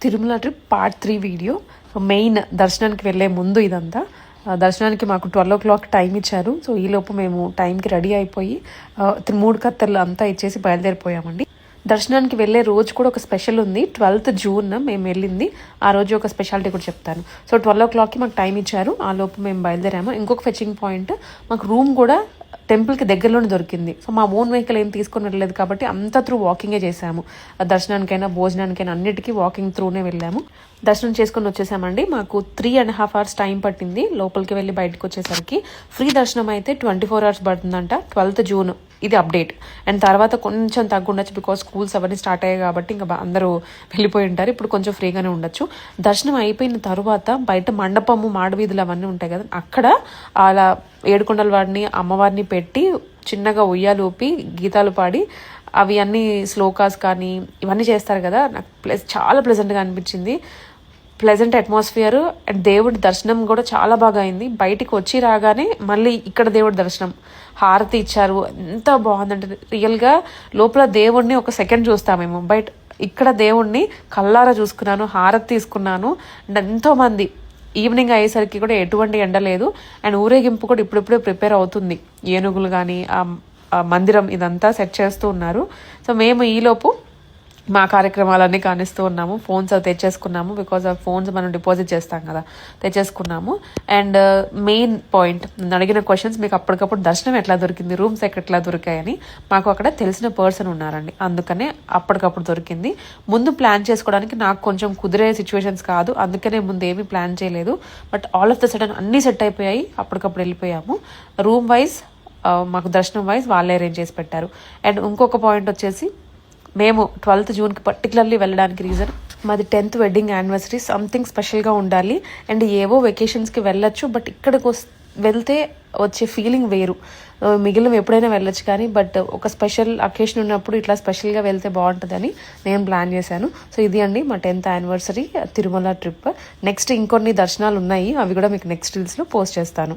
Tirumala trip part 3 video. Main దర్శనానికి వెళ్ళే ముందు ఇదంతా. దర్శనానికి మాకు 12 o'clock టైం ఇచ్చారు. సో ఈలోపు మేము టైంకి రెడీ అయిపోయి 3 కత్తర్లు అంతా ఇచ్చేసి బయలుదేరిపోయామండి. దర్శనానికి వెళ్ళే రోజు కూడా ఒక స్పెషల్ ఉంది. 12th June మేము వెళ్ళింది. ఆ రోజు ఒక స్పెషాలిటీ కూడా చెప్తాను. సో 12 o'clockకి మాకు టైం ఇచ్చారు. ఆ లోపు మేము బయలుదేరాము. ఇంకొక ఫెచింగ్ పాయింట్, మాకు రూమ్ కూడా టెంపుల్కి దగ్గరలోనే దొరికింది. సో మా ఓన్ వెహికల్ ఏం తీసుకొని వెళ్ళలేదు కాబట్టి అంతా త్రూ వాకింగే చేసాము. దర్శనానికైనా భోజనానికైనా అన్నిటికీ వాకింగ్ త్రూనే వెళ్ళాము. దర్శనం చేసుకొని వచ్చేసామండి. మాకు 3.5 hours టైం పట్టింది లోపలికి వెళ్ళి బయటకు వచ్చేసరికి. ఫ్రీ దర్శనం అయితే 24 hours పడుతుందంట. 12th June ఇది అప్డేట్. అండ్ తర్వాత కొంచెం తగ్గుండొచ్చు, బికాస్ స్కూల్స్ అవన్నీ స్టార్ట్ అయ్యాయి కాబట్టి ఇంకా అందరూ వెళ్ళిపోయి ఉంటారు. ఇప్పుడు కొంచెం ఫ్రీగానే ఉండొచ్చు. దర్శనం అయిపోయిన తర్వాత బయట మండపము, మాడవీధులు అవన్నీ ఉంటాయి కదా, అక్కడ అలా ఏడుకొండల వాడిని అమ్మవారిని పెట్టి చిన్నగా ఉయ్యాలు ఊపి గీతాలు పాడి అవి అన్నీ శ్లోకాస్ కానీ ఇవన్నీ చేస్తారు కదా. నాకు చాలా ప్లెజెంట్గా అనిపించింది. ప్లెజెంట్ అట్మాస్ఫియర్ అండ్ దేవుడి దర్శనం కూడా చాలా బాగా అయింది. బయటికి వచ్చి రాగానే మళ్ళీ ఇక్కడ దేవుడి దర్శనం, హారతి ఇచ్చారు. ఎంత బాగుందంటే రియల్గా లోపల దేవుడిని ఒక సెకండ్ చూస్తామేమో, బయట ఇక్కడ దేవుడిని కల్లారా చూసుకున్నాను, హారతి తీసుకున్నాను. అండ్ ఎంతోమంది ఈవినింగ్ అయ్యేసరికి కూడా ఎటువంటి ఎండ లేదు. అండ్ ఊరేగింపు కూడా ఇప్పుడిప్పుడే ప్రిపేర్ అవుతుంది. ఏనుగులు కానీ ఆ మందిరం ఇదంతా సెట్ చేస్తూ ఉన్నారు. సో మేము ఈలోపు మా కార్యక్రమాలన్నీ కానిస్తూ ఉన్నాము. ఫోన్స్ అవి తెచ్చేసుకున్నాము, బికాజ్ ఆ ఫోన్స్ మనం డిపాజిట్ చేస్తాం కదా, తెచ్చేసుకున్నాము. అండ్ మెయిన్ పాయింట్, అడిగిన క్వశ్చన్స్, మీకు అప్పటికప్పుడు దర్శనం ఎట్లా దొరికింది, రూమ్స్ ఎట్లా దొరికాయని. మాకు అక్కడ తెలిసిన పర్సన్ ఉన్నారండి, అందుకనే అప్పటికప్పుడు దొరికింది. ముందు ప్లాన్ చేసుకోవడానికి నాకు కొంచెం కుదిరే సిచ్యువేషన్స్ కాదు, అందుకనే ముందు ఏమీ ప్లాన్ చేయలేదు. But all of the sudden అన్నీ సెట్ అయిపోయాయి, అప్పటికప్పుడు వెళ్ళిపోయాము. రూమ్ వైజ్ మాకు దర్శనం వైజ్ వాళ్ళే అరేంజ్ చేసి పెట్టారు. అండ్ ఇంకొక పాయింట్ వచ్చేసి, మేము 12th Juneకి పర్టికులర్లీ వెళ్ళడానికి రీజన్, మాది 10th వెడ్డింగ్ యానివర్సరీ, సంథింగ్ స్పెషల్గా ఉండాలి. అండ్ ఏవో వెకేషన్స్కి వెళ్ళొచ్చు, బట్ ఇక్కడికి వెళ్తే వచ్చే ఫీలింగ్ వేరు. మిగిలిన ఎప్పుడైనా వెళ్ళొచ్చు కానీ, బట్ ఒక స్పెషల్ అకేషన్ ఉన్నప్పుడు ఇట్లా స్పెషల్గా వెళ్తే బాగుంటుందని నేను ప్లాన్ చేశాను. సో ఇది అండి మా 10th anniversary Tirumala trip. Next ఇంకొన్ని దర్శనాలు ఉన్నాయి, అవి కూడా మీకు నెక్స్ట్ రీల్స్లో పోస్ట్ చేస్తాను.